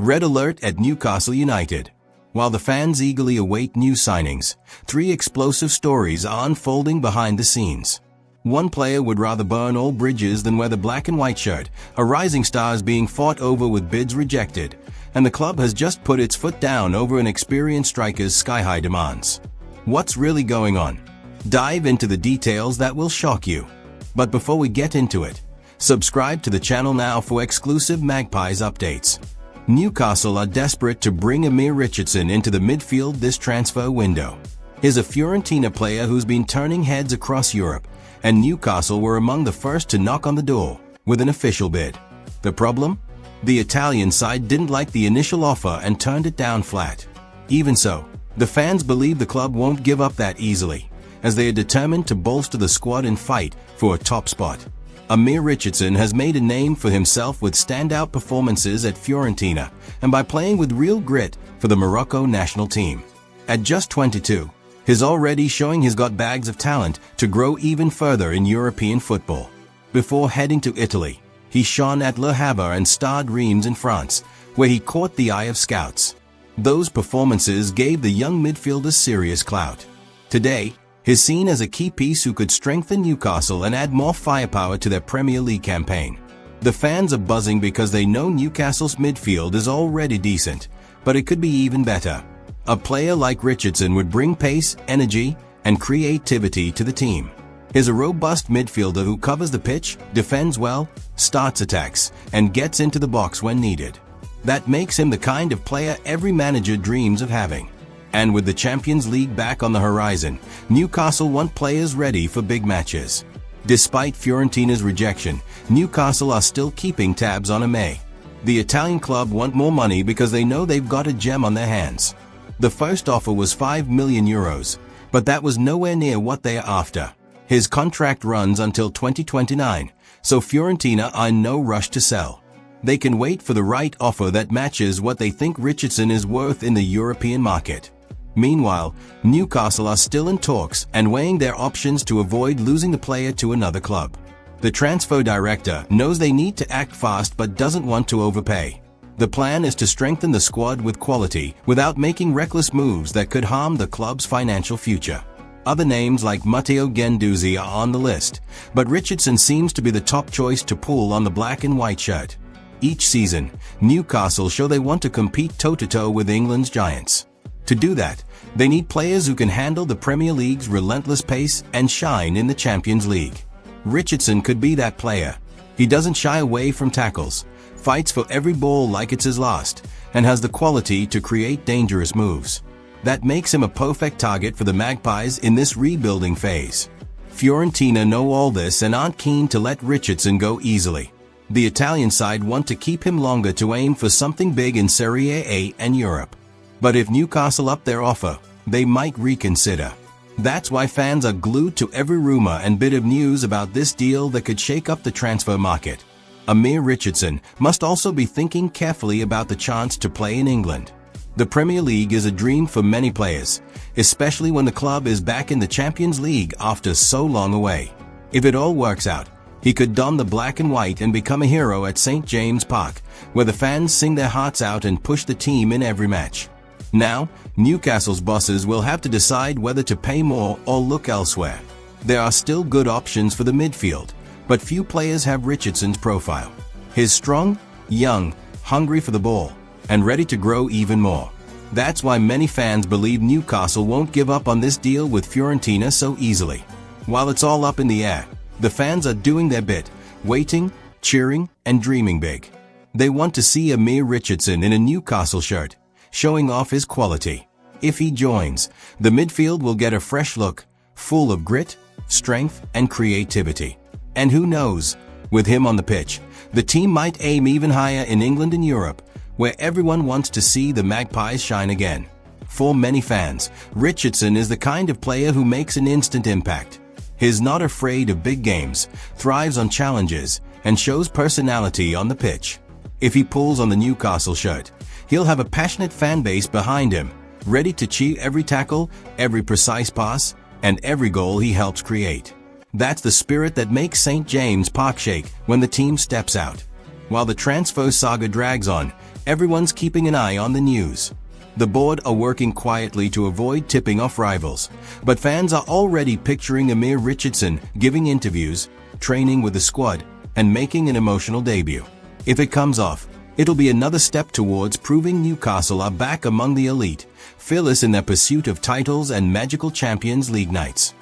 Red alert at Newcastle United. While the fans eagerly await new signings, 3 explosive stories are unfolding behind the scenes. One player would rather burn all bridges than wear the black and white shirt. A rising star is being fought over with bids rejected, and the club has just put its foot down over an experienced striker's sky-high demands. What's really going on? Dive into the details that will shock you. But before we get into it, subscribe to the channel now for exclusive Magpies updates. Newcastle are desperate to bring Amir Richardson into the midfield this transfer window. He's a Fiorentina player who's been turning heads across Europe, and Newcastle were among the first to knock on the door with an official bid. The problem? The Italian side didn't like the initial offer and turned it down flat. Even so, the fans believe the club won't give up that easily, as they are determined to bolster the squad and fight for a top spot. Amir Richardson has made a name for himself with standout performances at Fiorentina and by playing with real grit for the Morocco national team. At just 22, he's already showing he's got bags of talent to grow even further in European football. Before heading to Italy, he shone at Le Havre and Stade Reims in France, where he caught the eye of scouts. Those performances gave the young midfielder serious clout. Today, he's seen as a key piece who could strengthen Newcastle and add more firepower to their Premier League campaign. The fans are buzzing because they know Newcastle's midfield is already decent, but it could be even better. A player like Richardson would bring pace, energy, and creativity to the team. He's a robust midfielder who covers the pitch, defends well, starts attacks, and gets into the box when needed. That makes him the kind of player every manager dreams of having. And with the Champions League back on the horizon, Newcastle want players ready for big matches. Despite Fiorentina's rejection, Newcastle are still keeping tabs on Amir. The Italian club want more money because they know they've got a gem on their hands. The first offer was €5 million, but that was nowhere near what they are after. His contract runs until 2029, so Fiorentina are in no rush to sell. They can wait for the right offer that matches what they think Richardson is worth in the European market. Meanwhile, Newcastle are still in talks and weighing their options to avoid losing the player to another club. The transfer director knows they need to act fast but doesn't want to overpay. The plan is to strengthen the squad with quality without making reckless moves that could harm the club's financial future. Other names like Matteo Guendouzi are on the list, but Richardson seems to be the top choice to pull on the black and white shirt. Each season, Newcastle show they want to compete toe-to-toe with England's giants. To do that, they need players who can handle the Premier League's relentless pace and shine in the Champions League. Richardson could be that player. He doesn't shy away from tackles, fights for every ball like it's his last, and has the quality to create dangerous moves. That makes him a perfect target for the Magpies in this rebuilding phase. Fiorentina know all this and aren't keen to let Richardson go easily. The Italian side want to keep him longer to aim for something big in Serie A and Europe. But if Newcastle up their offer, they might reconsider. That's why fans are glued to every rumor and bit of news about this deal that could shake up the transfer market. Amir Richardson must also be thinking carefully about the chance to play in England. The Premier League is a dream for many players, especially when the club is back in the Champions League after so long away. If it all works out, he could don the black and white and become a hero at St. James Park, where the fans sing their hearts out and push the team in every match. Now, Newcastle's bosses will have to decide whether to pay more or look elsewhere. There are still good options for the midfield, but few players have Richardson's profile. He's strong, young, hungry for the ball, and ready to grow even more. That's why many fans believe Newcastle won't give up on this deal with Fiorentina so easily. While it's all up in the air, the fans are doing their bit, waiting, cheering, and dreaming big. They want to see Amir Richardson in a Newcastle shirt, showing off his quality. If he joins, the midfield will get a fresh look, full of grit, strength, and creativity. And who knows, with him on the pitch, the team might aim even higher in England and Europe, where everyone wants to see the Magpies shine again. For many fans, Richardson is the kind of player who makes an instant impact. He's not afraid of big games, thrives on challenges, and shows personality on the pitch. If he pulls on the Newcastle shirt, he'll have a passionate fan base behind him, ready to cheer every tackle, every precise pass, and every goal he helps create. That's the spirit that makes St. James Park shake when the team steps out. While the transfer saga drags on, Everyone's keeping an eye on the news. The board are working quietly to avoid tipping off rivals, but fans are already picturing Amir Richardson giving interviews, training with the squad, and making an emotional debut. If it comes off, it'll be another step towards proving Newcastle are back among the elite, fearless in their pursuit of titles and magical Champions League nights.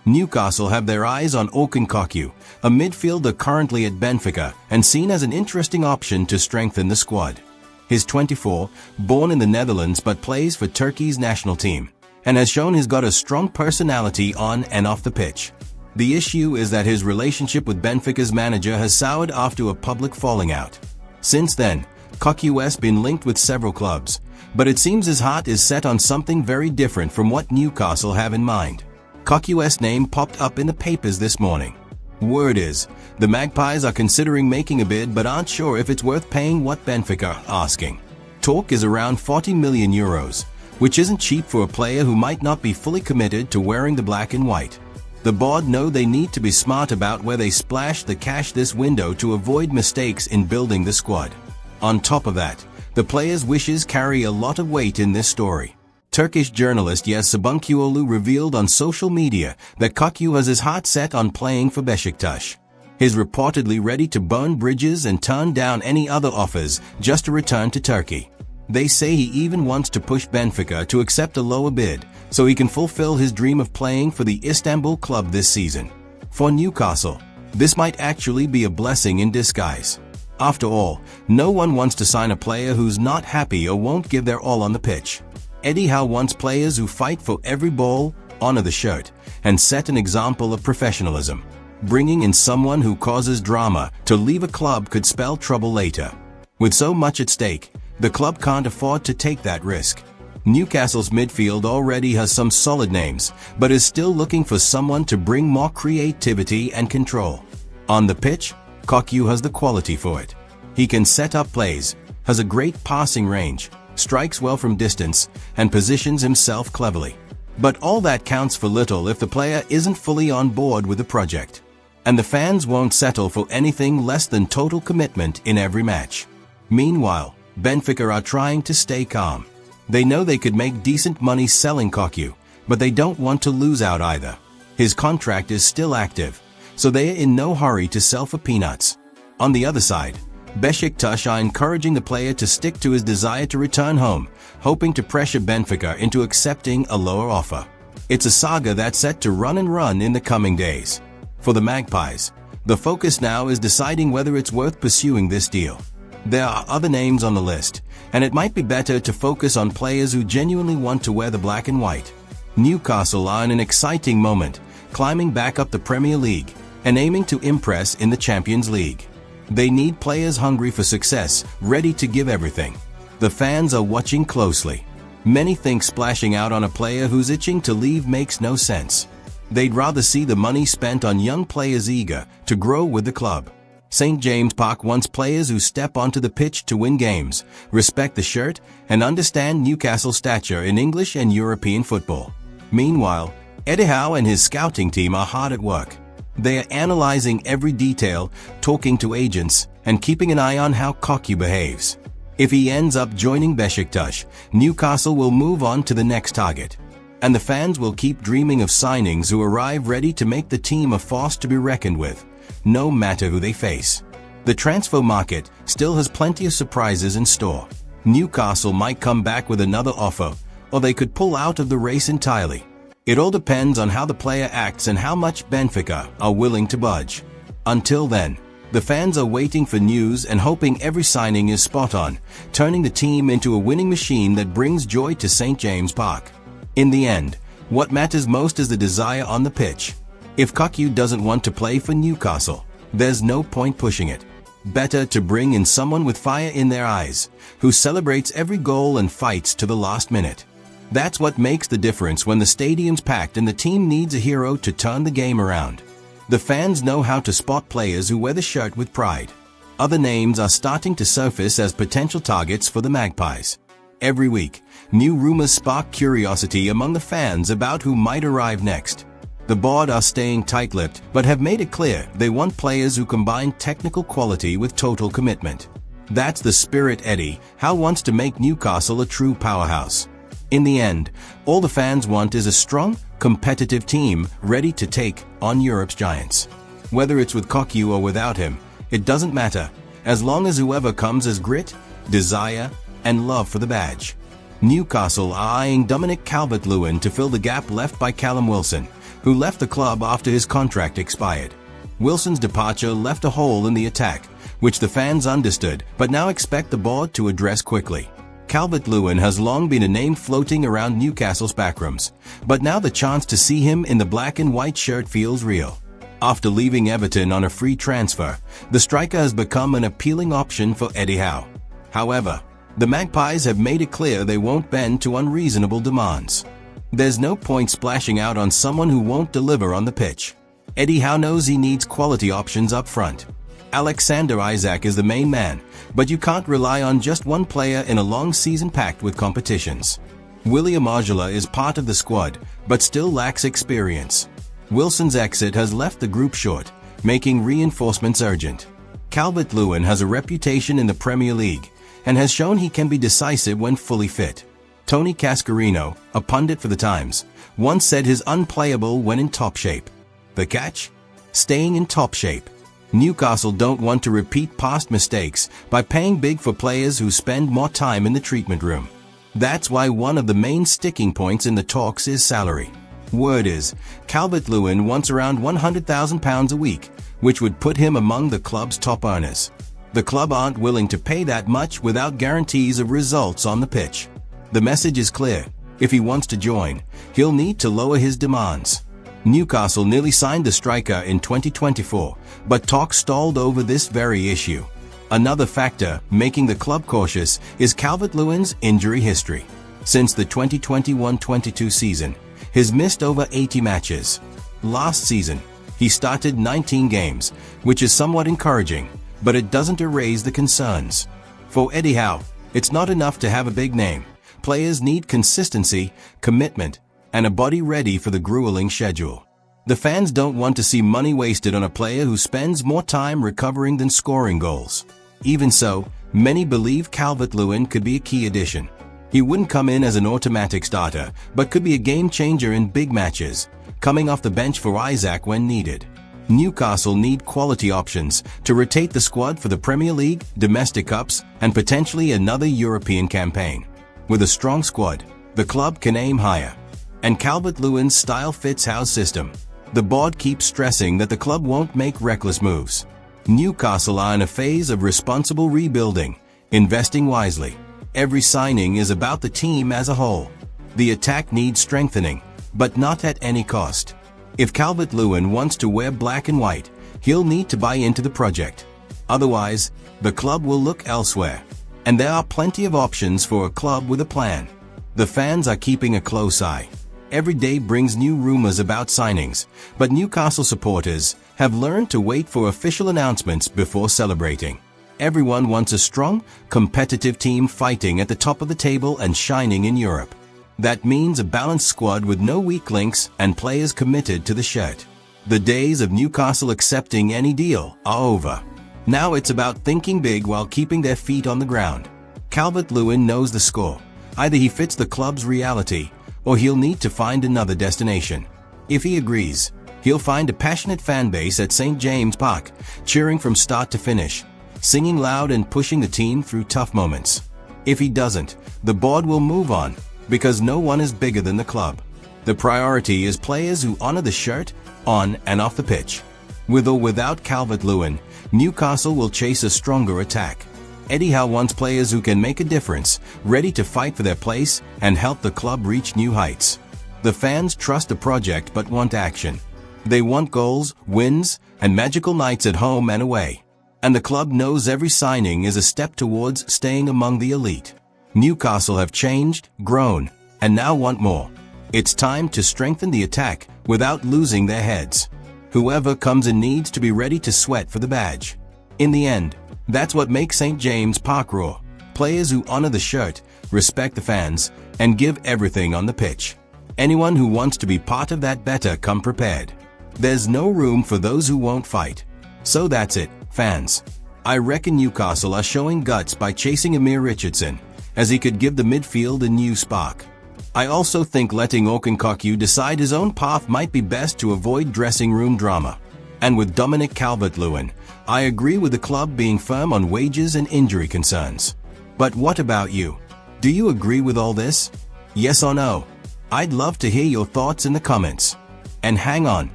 Newcastle have their eyes on Orkun Kokcu, a midfielder currently at Benfica and seen as an interesting option to strengthen the squad. He's 24, born in the Netherlands but plays for Turkey's national team, and has shown he's got a strong personality on and off the pitch. The issue is that his relationship with Benfica's manager has soured after a public falling out. Since then, Kokcu has been linked with several clubs, but it seems his heart is set on something very different from what Newcastle have in mind. Kokcu's name popped up in the papers this morning. Word is, the Magpies are considering making a bid but aren't sure if it's worth paying what Benfica are asking. Talk is around 40 million euros, which isn't cheap for a player who might not be fully committed to wearing the black and white. The board know they need to be smart about where they splash the cash this window to avoid mistakes in building the squad. On top of that, the players' wishes carry a lot of weight in this story. Turkish journalist Yaz Sabuncuoğlu revealed on social media that Kokcu has his heart set on playing for Beşiktaş. He's reportedly ready to burn bridges and turn down any other offers just to return to Turkey. They say he even wants to push Benfica to accept a lower bid so he can fulfill his dream of playing for the Istanbul club this season. For Newcastle, this might actually be a blessing in disguise. After all, no one wants to sign a player who's not happy or won't give their all on the pitch. Eddie Howe wants players who fight for every ball, honor the shirt, and set an example of professionalism. Bringing in someone who causes drama to leave a club could spell trouble later. With so much at stake, the club can't afford to take that risk. Newcastle's midfield already has some solid names, but is still looking for someone to bring more creativity and control. On the pitch, Kokcu has the quality for it. He can set up plays, has a great passing range, strikes well from distance, and positions himself cleverly. But all that counts for little if the player isn't fully on board with the project. And the fans won't settle for anything less than total commitment in every match. Meanwhile, Benfica are trying to stay calm. They know they could make decent money selling Kokcu, but they don't want to lose out either. His contract is still active, so they are in no hurry to sell for peanuts. On the other side, Beşiktaş are encouraging the player to stick to his desire to return home, hoping to pressure Benfica into accepting a lower offer. It's a saga that's set to run in the coming days. For the Magpies, the focus now is deciding whether it's worth pursuing this deal. There are other names on the list, and it might be better to focus on players who genuinely want to wear the black and white. Newcastle are in an exciting moment, climbing back up the Premier League and aiming to impress in the Champions League. They need players hungry for success, ready to give everything. The fans are watching closely. Many think splashing out on a player who's itching to leave makes no sense. They'd rather see the money spent on young players eager to grow with the club. St. James Park wants players who step onto the pitch to win games, respect the shirt, and understand Newcastle's stature in English and European football. Meanwhile, Eddie Howe and his scouting team are hard at work. They are analyzing every detail, talking to agents, and keeping an eye on how Kokcu behaves. If he ends up joining Beşiktaş, Newcastle will move on to the next target. And the fans will keep dreaming of signings who arrive ready to make the team a force to be reckoned with, no matter who they face. The transfer market still has plenty of surprises in store. Newcastle might come back with another offer, or they could pull out of the race entirely. It all depends on how the player acts and how much Benfica are willing to budge. Until then, the fans are waiting for news and hoping every signing is spot on, turning the team into a winning machine that brings joy to St. James Park. In the end, what matters most is the desire on the pitch. If Kokcu doesn't want to play for Newcastle, there's no point pushing it. Better to bring in someone with fire in their eyes, who celebrates every goal and fights to the last minute. That's what makes the difference when the stadium's packed and the team needs a hero to turn the game around. The fans know how to spot players who wear the shirt with pride. Other names are starting to surface as potential targets for the Magpies. Every week, new rumors spark curiosity among the fans about who might arrive next. The board are staying tight-lipped but have made it clear they want players who combine technical quality with total commitment. That's the spirit Eddie Howe wants to make Newcastle a true powerhouse. In the end, all the fans want is a strong, competitive team ready to take on Europe's giants. Whether it's with Cocu or without him, it doesn't matter, as long as whoever comes has grit, desire, and love for the badge. Newcastle are eyeing Dominic Calvert-Lewin to fill the gap left by Callum Wilson, who left the club after his contract expired. Wilson's departure left a hole in the attack, which the fans understood but now expect the board to address quickly. Calvert-Lewin has long been a name floating around Newcastle's backrooms, but now the chance to see him in the black and white shirt feels real. After leaving Everton on a free transfer, the striker has become an appealing option for Eddie Howe. However, the Magpies have made it clear they won't bend to unreasonable demands. There's no point splashing out on someone who won't deliver on the pitch. Eddie Howe knows he needs quality options up front. Alexander Isak is the main man, but you can't rely on just one player in a long season packed with competitions. William Ojala is part of the squad, but still lacks experience. Wilson's exit has left the group short, making reinforcements urgent. Calvert-Lewin has a reputation in the Premier League, and has shown he can be decisive when fully fit. Tony Cascarino, a pundit for The Times, once said he's unplayable when in top shape. The catch? Staying in top shape. Newcastle don't want to repeat past mistakes by paying big for players who spend more time in the treatment room. That's why one of the main sticking points in the talks is salary. Word is, Calvert-Lewin wants around £100,000 a week, which would put him among the club's top earners. The club aren't willing to pay that much without guarantees of results on the pitch. The message is clear. If he wants to join, he'll need to lower his demands. Newcastle nearly signed the striker in 2024, but talks stalled over this very issue. Another factor making the club cautious is Calvert-Lewin's injury history. Since the 2021-22 season, he's missed over 80 matches. Last season, he started 19 games, which is somewhat encouraging, but it doesn't erase the concerns. For Eddie Howe, it's not enough to have a big name. Players need consistency, commitment, and a body ready for the grueling schedule. The fans don't want to see money wasted on a player who spends more time recovering than scoring goals. Even so, many believe Calvert-Lewin could be a key addition. He wouldn't come in as an automatic starter, but could be a game changer in big matches, coming off the bench for Isak when needed. Newcastle need quality options to rotate the squad for the Premier League, domestic cups, and potentially another European campaign. With a strong squad, the club can aim higher. And Calvert-Lewin's style fits Howe's system. The board keeps stressing that the club won't make reckless moves. Newcastle are in a phase of responsible rebuilding, investing wisely. Every signing is about the team as a whole. The attack needs strengthening, but not at any cost. If Calvert-Lewin wants to wear black and white, he'll need to buy into the project. Otherwise, the club will look elsewhere. And there are plenty of options for a club with a plan. The fans are keeping a close eye. Every day brings new rumors about signings, but Newcastle supporters have learned to wait for official announcements before celebrating. Everyone wants a strong, competitive team fighting at the top of the table and shining in Europe. That means a balanced squad with no weak links and players committed to the shirt. The days of Newcastle accepting any deal are over. Now it's about thinking big while keeping their feet on the ground. Calvert-Lewin knows the score. Either he fits the club's reality, or he'll need to find another destination. If he agrees, he'll find a passionate fan base at St. James Park, cheering from start to finish, singing loud and pushing the team through tough moments. If he doesn't, the board will move on, because no one is bigger than the club. The priority is players who honor the shirt, on and off the pitch. With or without Calvert-Lewin, Newcastle will chase a stronger attack. Eddie Howe wants players who can make a difference, ready to fight for their place and help the club reach new heights. The fans trust the project but want action. They want goals, wins, and magical nights at home and away. And the club knows every signing is a step towards staying among the elite. Newcastle have changed, grown, and now want more. It's time to strengthen the attack without losing their heads. Whoever comes in needs to be ready to sweat for the badge. In the end, that's what makes St. James Park roar. Players who honor the shirt, respect the fans, and give everything on the pitch. Anyone who wants to be part of that better come prepared. There's no room for those who won't fight. So that's it, fans. I reckon Newcastle are showing guts by chasing Amir Richardson, as he could give the midfield a new spark. I also think letting Okonkwo decide his own path might be best to avoid dressing room drama. And with Dominic Calvert-Lewin, I agree with the club being firm on wages and injury concerns. But what about you? Do you agree with all this? Yes or no? I'd love to hear your thoughts in the comments. And hang on,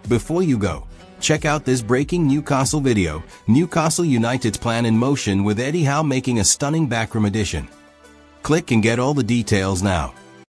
before you go, check out this breaking Newcastle video, Newcastle United's plan in motion with Eddie Howe making a stunning backroom addition. Click and get all the details now.